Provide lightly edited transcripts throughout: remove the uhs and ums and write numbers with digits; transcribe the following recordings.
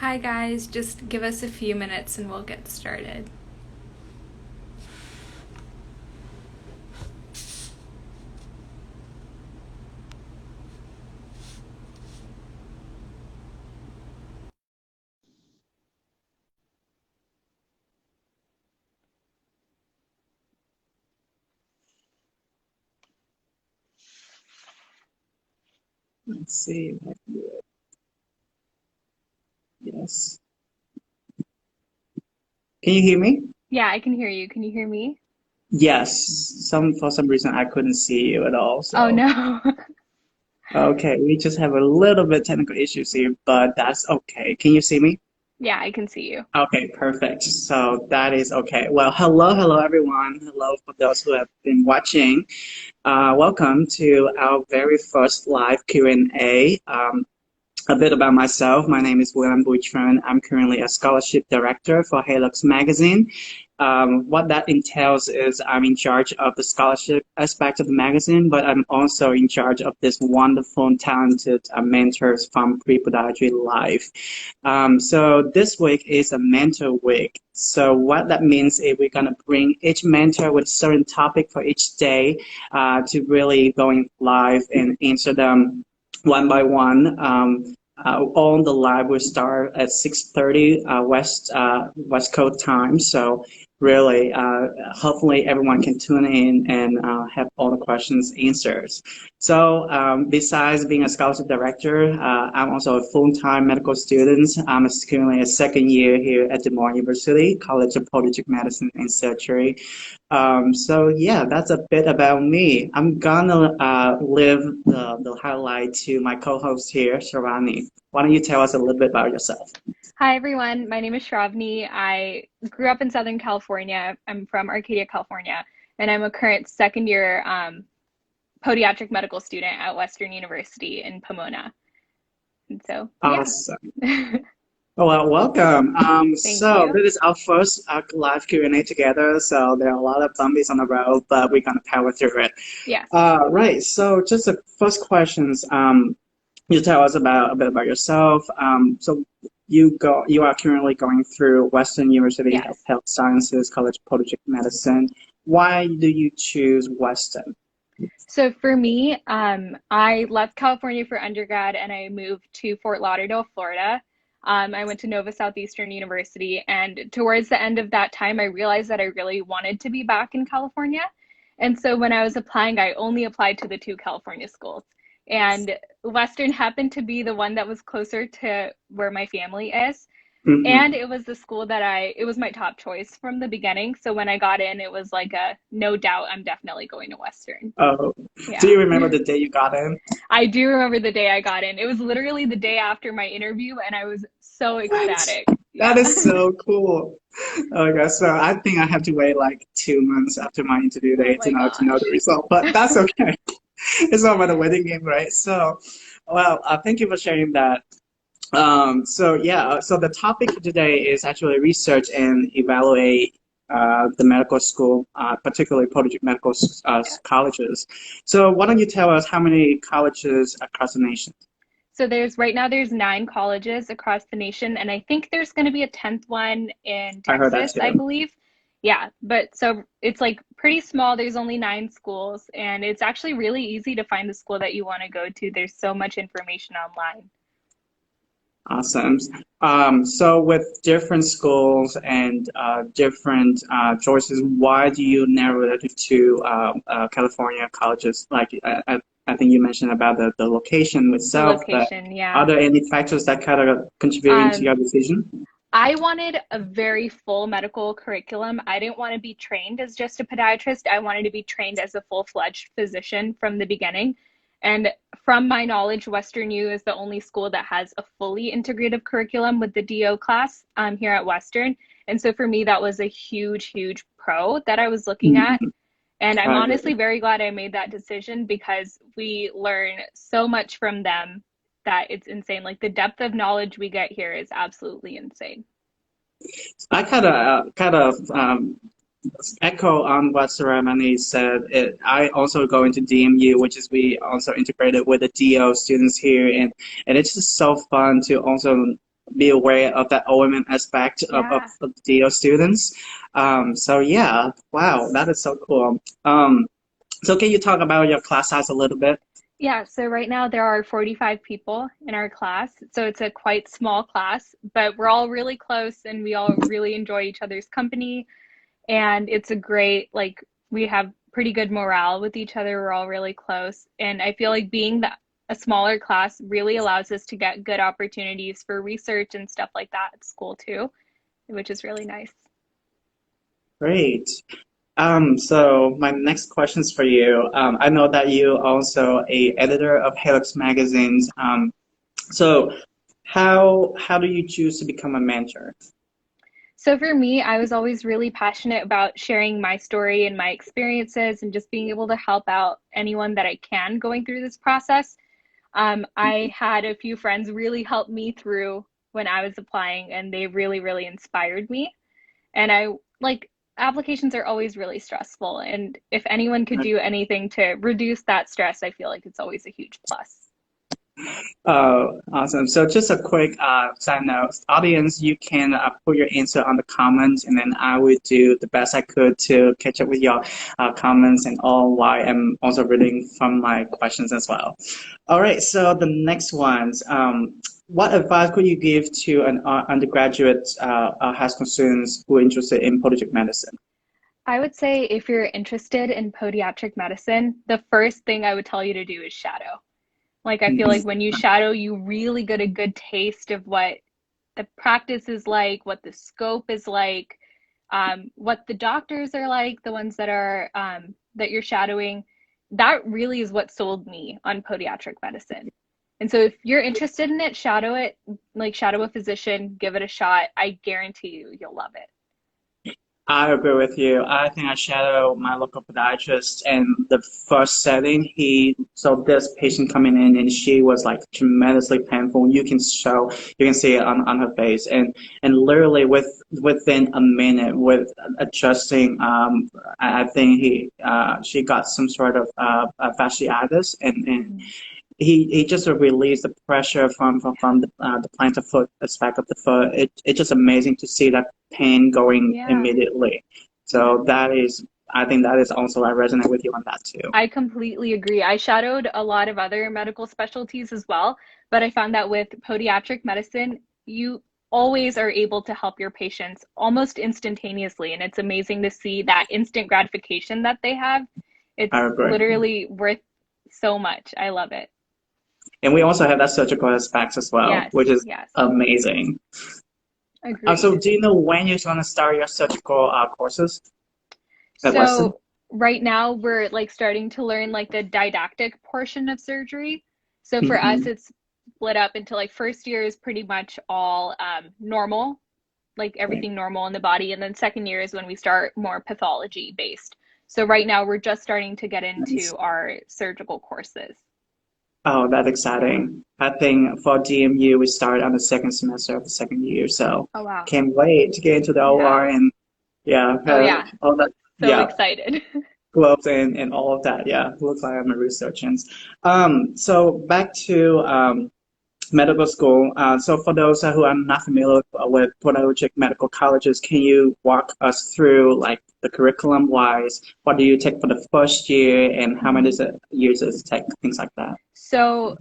Hi guys, just give us a few minutes and we'll get started. Let's see if I can do it. Yes. Can you hear me? Yeah, I can hear you. Can you hear me? Yes. For some reason I couldn't see you at all. Oh So no. okay, we just have a little bit technical issues here, but that's okay. Can you see me? Yeah, I can see you. Okay, perfect. So that is okay. Well, hello everyone. Hello for those who have been watching. Welcome to our very first live Q&A. A bit about myself. My name is William Buitron. I'm currently a scholarship director for Helix Magazine. What that entails is I'm in charge of the scholarship aspect of the magazine, but I'm also in charge of this wonderful and talented mentors from PrePodiatryLife. So this week is a mentor week. So what that means is we're going to bring each mentor with a certain topic for each day to really going live and answer them one by one. On the live will start at 6:30 West Coast time. So really, hopefully everyone can tune in and have all the questions answered. So besides being a scholarship director, I'm also a full-time medical student. I'm currently a second year here at Des Moines University, College of Podiatry Medicine and Surgery. So yeah, that's a bit about me. I'm gonna leave the highlight to my co-host here, Sharani. Why don't you tell us a little bit about yourself? Hi everyone, my name is Shravani. I grew up in Southern California. I'm from Arcadia, California, and I'm a current second year podiatric medical student at Western University in Pomona. And so, yeah. Awesome. Well, welcome. Thank So you. this is our first live Q&A together. So there are a lot of bumpies on the road, but we're gonna power through it. Yes. Right. So just the first questions. You tell us about a bit about yourself. So you are currently going through Western University of Yes. Health Sciences College of Podiatric Medicine. Why do you choose Western? So for me, I left California for undergrad and I moved to Fort Lauderdale, Florida. I went to Nova Southeastern University, and towards the end of that time, I realized that I really wanted to be back in California. And so when I was applying, I only applied to the two California schools. And Western happened to be the one that was closer to where my family is. And Hmm. it was the school that it was my top choice from the beginning. So when I got in, it was like a no doubt, I'm definitely going to Western. Oh, do Yeah. you remember the day you got in? I do remember the day I got in. It was literally the day after my interview, and I was so What? ecstatic. That Yeah. is so cool. Oh my gosh. So I think I have to wait like 2 months after my interview Oh day my to know the gosh. result, but that's okay. It's not about the wedding game, right? So, well, thank you for sharing that. So yeah, so the topic for today is actually research and evaluate the medical school, particularly Podiatry medical Yeah. colleges. So why don't you tell us how many colleges across the nation? So there's right now there's 9 colleges across the nation, and I think there's going to be a 10th one in I heard that Texas, I too. believe. Yeah, but so it's like pretty small. There's only 9 schools, and it's actually really easy to find the school that you want to go to. There's so much information online. Awesome. So with different schools and different choices, why do you narrow it to California colleges? Like I think you mentioned about the location The itself, but location, are yeah. there any factors that kind of contributing to your Um, decision? I wanted a very full medical curriculum. I didn't want to be trained as just a podiatrist. I wanted to be trained as a full-fledged physician from the beginning. And from my knowledge, Western U is the only school that has a fully integrative curriculum with the DO class here at Western. And so for me, that was a huge, huge pro that I was looking at. Mhm. And I'm I honestly agree. very glad I made that decision because we learn so much from them that it's insane. Like the depth of knowledge we get here is absolutely insane. I kind of echo on what Saramani said. I also go into DMU, which is we also integrated with the DO students here, and it's just so fun to also be aware of that OMM aspect Yeah. of the DO students. So yeah, wow, that is so cool. So can you talk about your class size a little bit? Yeah, so right now there are 45 people in our class. So it's a quite small class, but we're all really close and we all really enjoy each other's company. And it's a great, like, we have pretty good morale with each other. We're all really close. And I feel like a smaller class really allows us to get good opportunities for research and stuff like that at school too, which is really nice. Great. So my next question is for you. I know that you also a editor of Helix magazines. So how do you choose to become a mentor? So for me, I was always really passionate about sharing my story and my experiences and just being able to help out anyone that I can going through this process. I had a few friends really help me through when I was applying, and they really, really inspired me. And I like applications are always really stressful. And if anyone could do anything to reduce that stress, I feel like it's always a huge plus. Oh, awesome. So just a quick side note, audience, you can put your answer on the comments, and then I will do the best I could to catch up with your comments and all while I'm also reading from my questions as well. All right, so the next ones, what advice could you give to an undergraduate high school students who are interested in podiatric medicine? I would say if you're interested in podiatric medicine, the first thing I would tell you to do is shadow. Like, I feel like Mhm. when you shadow, you really get a good taste of what the practice is like, what the scope is like, what the doctors are like, the ones that are that you're shadowing. That really is what sold me on podiatric medicine. And so if you're interested in it, like shadow a physician, give it a shot. I guarantee you, you'll love it. I agree with you. I think I shadow my local podiatrist and the first setting so this patient coming in and she was like tremendously painful. You can see it on her face and literally within a minute with adjusting, I think she got some sort of fasciitis and Mhm. he just released the pressure from the plantar foot aspect of the foot. It's just amazing to see that pain going Yeah, immediately. yeah. So I think that is also, I resonate with you on that too. I completely agree. I shadowed a lot of other medical specialties as well, but I found that with podiatric medicine, you always are able to help your patients almost instantaneously. And it's amazing to see that instant gratification that they have. I It's agree. literally worth so much. I love it. And we also have that surgical aspects as well, Yes, which is yes. amazing. So Agreed. do you know when you're going to start your surgical courses at Western? So right now we're like starting to learn like the didactic portion of surgery. So for us, Hmm. it's split up into like first year is pretty much all normal, like Right. everything normal in the body, and then second year is when we start more pathology based. So right now we're just starting to get Nice. into our surgical courses. Oh, that's exciting. I think for DMU, we start on the second semester of the second year, so Oh wow. can't wait to get into the Yeah. OR and yeah, Oh yeah. all that, So yeah, excited. gloves and all of that. Yeah, looks like I'm a researcher. So back to medical school. So for those who are not familiar with Podiatric medical colleges, can you walk us through like the curriculum wise? What do you take for the first year and how many Mhm. years does it take? Things like that. So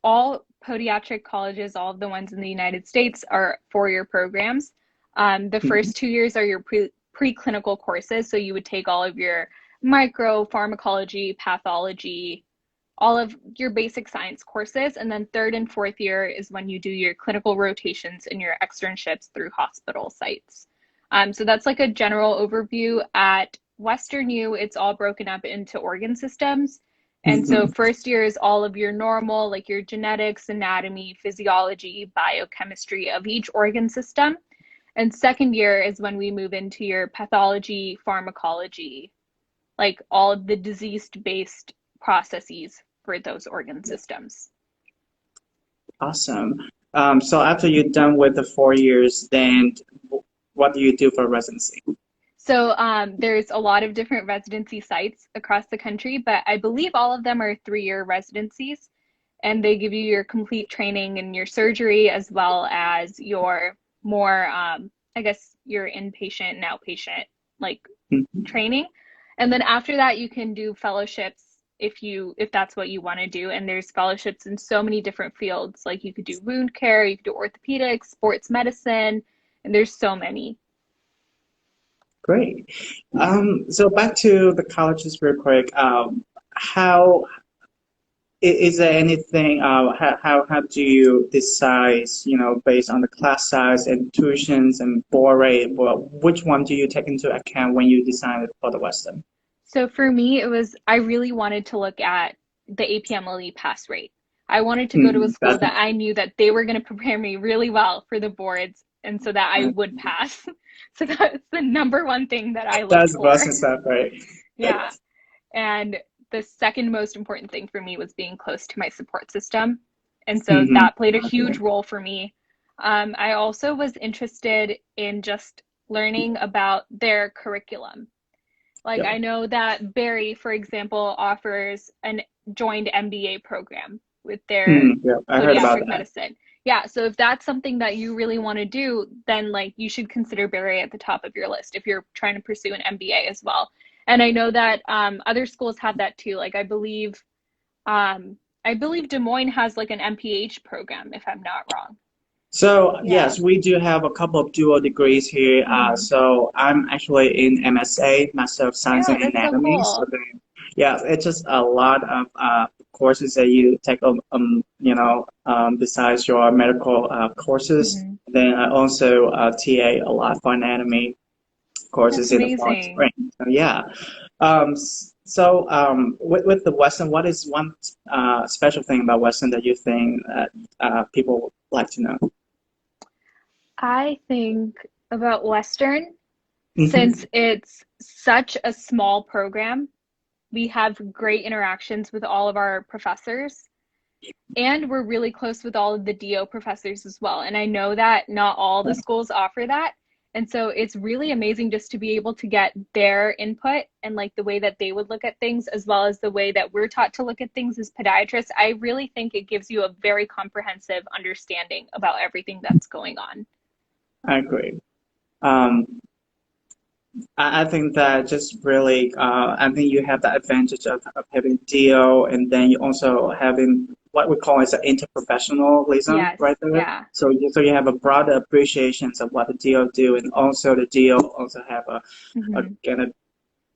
all podiatric colleges, all of the ones in the United States, are four-year programs. The Mhm. first 2 years are your preclinical courses. So you would take all of your micro, pharmacology, pathology, all of your basic science courses. And then third and fourth year is when you do your clinical rotations and your externships through hospital sites. So that's like a general overview. At Western U, it's all broken up into organ systems. And so Mhm. first year is all of your normal, like your genetics, anatomy, physiology, biochemistry of each organ system. And second year is when we move into your pathology, pharmacology, like all of the disease-based processes for those organ systems. Awesome. So after you're done with the 4 years, then what do you do for residency? So there's a lot of different residency sites across the country, but I believe all of them are 3-year residencies. and they give you your complete training and your surgery as well as your more, I guess, your inpatient and outpatient like Mhm. training. And then after that, you can do fellowships if that's what you want to do. And there's fellowships in so many different fields. Like you could do wound care, you could do orthopedics, sports medicine, and there's so many. Great. So back to the colleges real quick. How is there anything? How do you decide? Based on the class size and tuitions and board rate. Well, which one do you take into account when you decided for the Western? So for me, I really wanted to look at the APMLE pass rate. I wanted to go to a school That's that I knew that they were going to prepare me really well for the boards and so that I would pass. So that's the number one thing that I looked that's for. Boston stuff, right? Yeah. And the second most important thing for me was being close to my support system. And so Mm-hmm. that played a huge role for me. I also was interested in just learning about their curriculum. Like Yep. I know that Barry, for example, offers an joined MBA program with their Yep. I heard about podiatric that. medicine. Yeah, so if that's something that you really want to do, then like you should consider Barry at the top of your list if you're trying to pursue an MBA as well. And I know that other schools have that too. Like I believe Des Moines has like an MPH program, if I'm not wrong. So Yeah. yes, we do have a couple of dual degrees here. Hmm. So I'm actually in MSA, Master of Science Yeah, in that's so Anatomy. So cool. yeah, it's just a lot of courses that you take besides your medical courses. Hmm. Then I also TA a lot for anatomy That's courses in the fall and amazing. spring. So yeah. With the Western, what is one special thing about Western that you think people would like to know? I think about Western, since Hmm. it's such a small program, we have great interactions with all of our professors, and we're really close with all of the DO professors as well. And I know that not all the schools offer that. And so it's really amazing just to be able to get their input and like the way that they would look at things, as well as the way that we're taught to look at things as podiatrists. I really think it gives you a very comprehensive understanding about everything that's going on. I agree. Um, I think that just really, I think you have the advantage of having DO, and then you also having what we call as an interprofessionalism Yes, right there. yeah. So you have a broader appreciation of what the DO do, and also the DO also have Hmm. again, a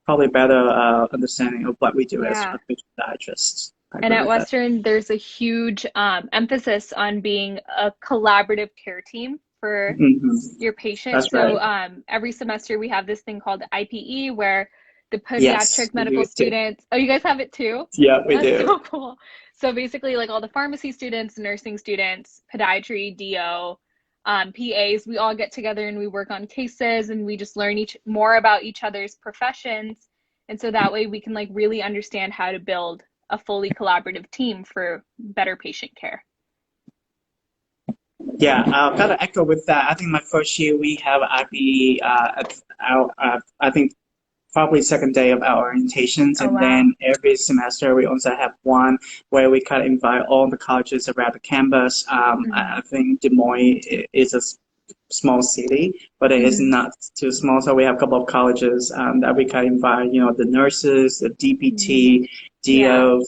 probably better understanding of what we do as Yeah. a physiatrists. I And agree at with that. Western, there's a huge emphasis on being a collaborative care team for Hmm. your patient. That's So right. every semester we have this thing called IPE where the Yes, pediatric we medical do too. students, oh, you guys have it too? Yeah, we That's do. so cool. So basically, like all the pharmacy students, nursing students, podiatry, DO, PAs, we all get together and we work on cases and we just learn each more about each other's professions. And so that way we can like really understand how to build a fully collaborative team for better patient care. Yeah, gotta echo with that. I think my first year we have IB at I think probably second day of our orientations, Oh, and wow. then every semester we also have one where we kind of invite all the colleges around the campus. I Hmm. think Des Moines is a small city, but it is Hmm. not too small. So we have a couple of colleges that we can invite, the nurses, the Hmm. DPT, Yeah, DOs.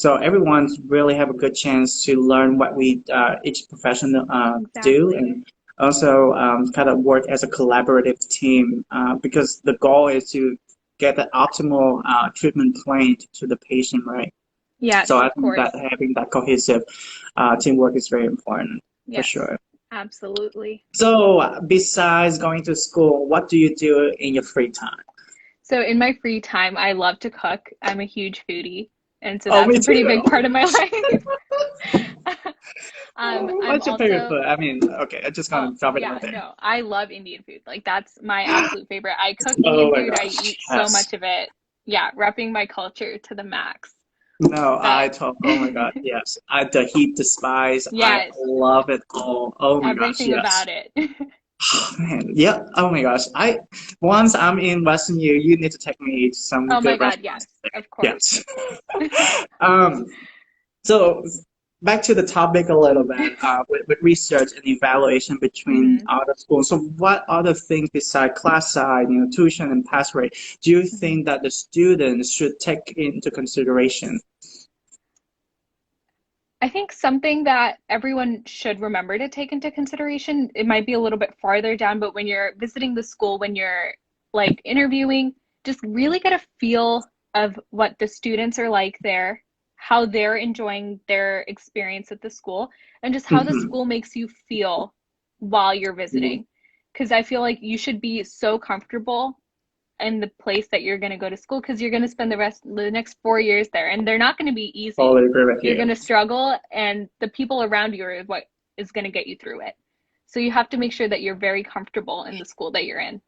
So everyone's really have a good chance to learn what we each professional do, exactly. and also kind of work as a collaborative team because the goal is to get the optimal treatment plan to the patient, right? So Yes, I of think that course. having that cohesive teamwork is very important for Yes, sure. absolutely. So, besides going to school, what do you do in your free time? So in my free time, I love to cook. I'm a huge foodie, and so Oh, that's me a pretty too. big part of my life. I'm What's your favorite also, food? I mean, okay, I'm just oh, gonna drop it yeah, out there. no, I love Indian food. Like that's my absolute favorite. I cook Oh Indian my food. I gosh, eat so yes. much of it. Yeah, repping my culture to the max. No, I But talk. Oh my God, yes. The heat, the spice, I yes, love it all. Oh my gosh, everything yes. about it. Man, yeah. Oh my gosh, once I'm in Western U, you need to take me to some Oh my good God, restaurants yes, there. of course. Yes. Um. So. back to the topic a little bit with research and evaluation between Hmm. other schools. So, what other things besides class size, tuition and pass rate, do you Hmm. think that the students should take into consideration? I think something that everyone should remember to take into consideration, it might be a little bit farther down, but when you're visiting the school, when you're like interviewing, just really get a feel of what the students are like there, how they're enjoying their experience at the school, and just how the Hmm. school makes you feel while you're visiting. Because I feel like you should be so comfortable in the place that you're going to go to school because you're going to spend the next 4 years there, and they're not going to be easy. Totally agree with You're going you. to struggle, and the people around you are what is going to get you through it. So you have to make sure that you're very comfortable in the school that you're in.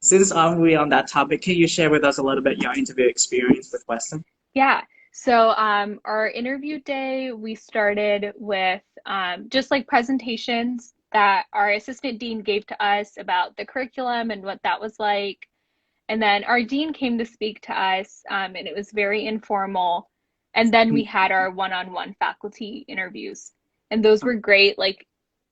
Since we on that topic, can you share with us a little bit your interview experience with Weston? Yeah. So our interview day, we started with just like presentations that our assistant dean gave to us about the curriculum and what that was like. And then our dean came to speak to us, and it was very informal. And then we had our one-on-one faculty interviews, and those were great. Like,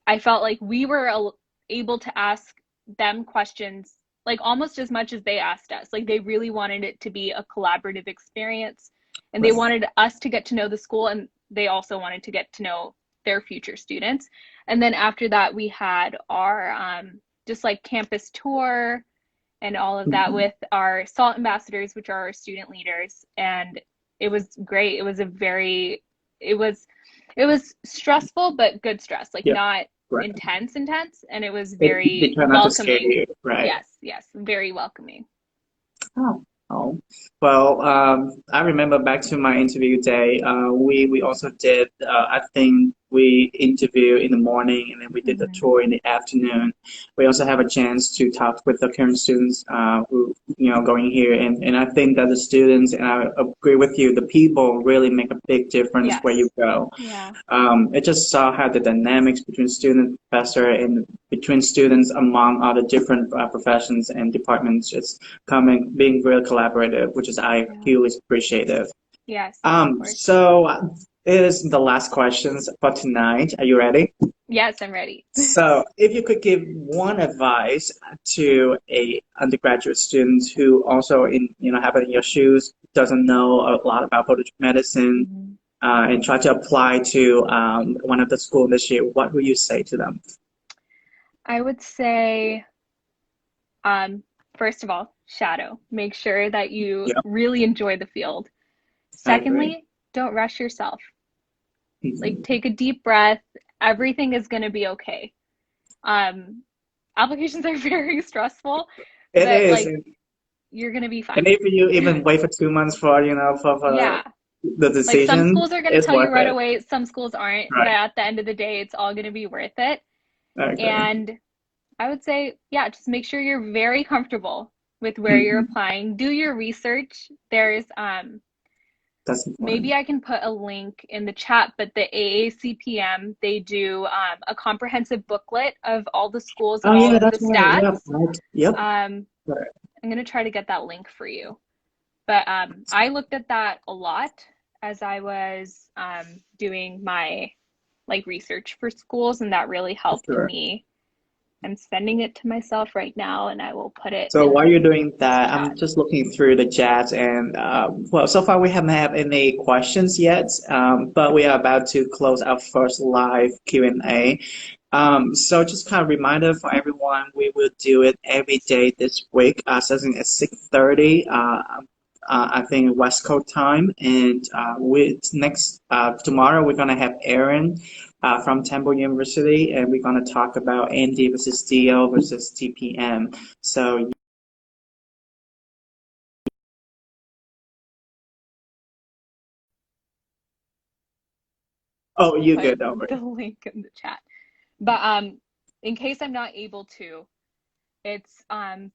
I felt like we were able to ask them questions like almost as much as they asked us. Like, they really wanted it to be a collaborative experience, and they Right. wanted us to get to know the school, and they also wanted to get to know their future students. And then after that, we had our just like campus tour and all of that Mhm. with our SALT ambassadors, which are our student leaders. And it was great. It was, it was stressful, but good stress, like Yep. not Right. intense. And it was They very try not to scare welcoming. you, right? Yes, very welcoming. Oh, oh. Well, I remember back to my interview day. We also did. I think we interview in the morning, and then we did the Mm-hmm. tour in the afternoon. We also have a chance to talk with the current students who going here, and I think that the students, and I agree with you, the people really make a big difference where you Yes. go. Yeah. It just saw how the dynamics between student and professor and between students among all the different professions and departments just coming being real collaborative, which is I Yeah. hugely appreciative. Yes, of course. It is the last questions for tonight. Are you ready? Yes, I'm ready. So, if you could give one advice to a undergraduate student who also have it in your shoes, doesn't know a lot about podiatry medicine, Mhm. and try to apply to one of the school this year, what would you say to them? I would say, um, first of all, shadow. Make sure that you Yeah, really enjoy the field. I agree. Secondly, don't rush yourself. Like, Mhm. take a deep breath. Everything is going to be okay. Um, Applications are very stressful, It but is, like, you're going to be and fine. if you even wait for 2 months for for Yeah. the Like, some decision, schools are going to it's tell you worth right it. away, some schools aren't, but Right, at the end of the day, it's all going to be worth it. I agree. And I would say, yeah, just make sure you're very comfortable with where you're Mhm. applying. Do your research. There's That's maybe important. I can put a link in the chat, but the AACPM, they do a comprehensive booklet of all the schools Oh and all yeah, of the that's right. Yep, stats. right. Yep. Um, Right. I'm going to try to get that link for you. But I looked at that a lot as I was doing my like research for schools, and that really For helped sure. me. I'm sending it to myself right now, and I will put it So in while the you're doing that, I'm chat. just looking through the chat, and well, so far we haven't had any questions yet, but we are about to close our first live Q&A. So just kind of reminder for everyone, we will do it every day this week, starting at 6:30. I think West Coast time, and we next tomorrow we're gonna have Aaron from Temple University, and we're gonna talk about ND versus DO versus TPM. So oh, I'll you're put good, don't the worry. link in the chat. But in case I'm not able to, it's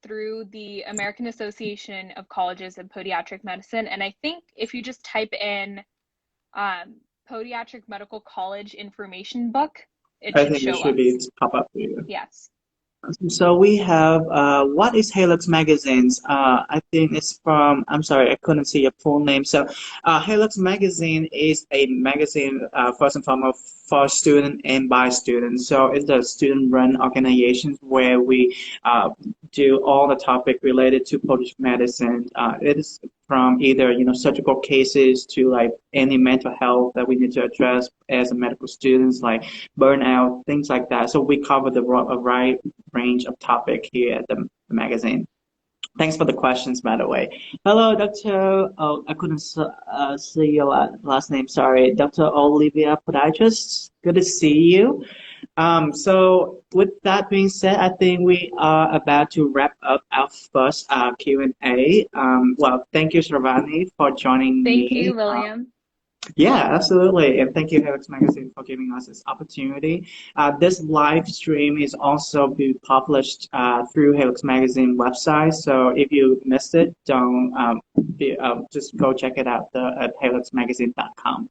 through the American Association of Colleges of Podiatric Medicine, and I think if you just type in um, Podiatric Medical College information book, it I should think it show should up. be pop up for you. Yes. So we have what is Helix Magazines? I think it's from. I'm sorry, I couldn't see your full name. So, Helix Magazine is a magazine first and foremost for student and by students. So it's a student-run organization where we do all the topic related to Polish medicine. It is from either surgical cases to like any mental health that we need to address as a medical students, like burnout, things like that. So we cover a wide range of topic here at the magazine. Thanks for the questions, by the way. Hello, Dr. Oh, I couldn't see your last name. Sorry, Dr. Olivia Podiatrist. Good to see you. So with that being said, I think we are about to wrap up our first Q&A. Well, thank you, Shravani, for joining Thank you, me. William. Yeah, absolutely. And thank you, Helix Magazine, for giving us this opportunity. This live stream is also being published through Helix Magazine website. So if you missed it, don't just go check it out at helixmagazine.com.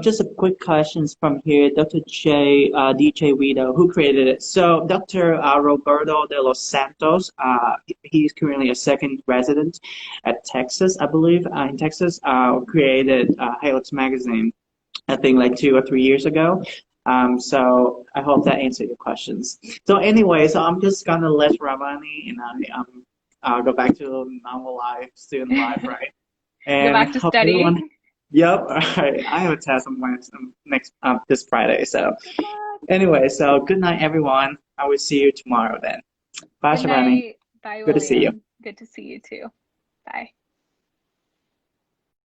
Just a quick questions from here, Dr. DJ Wido, who created it. So Dr. Roberto de los Santos, he's currently a second resident at Texas, I believe, in Texas, created Helix Magazine, I think like 2 or 3 years ago. So I hope that answered your questions. So anyway, so I'm just gonna let Ravani and I'll go back to normal life, student life, right? Go And back to hope everyone. studying. Yep. All right. I have a test on Wednesday, next this Friday. So Good luck. anyway, so good night, everyone. I will see you tomorrow then. Bye, Good Shabani. night. Bye, Good to see you. William. Good to see you too. Bye.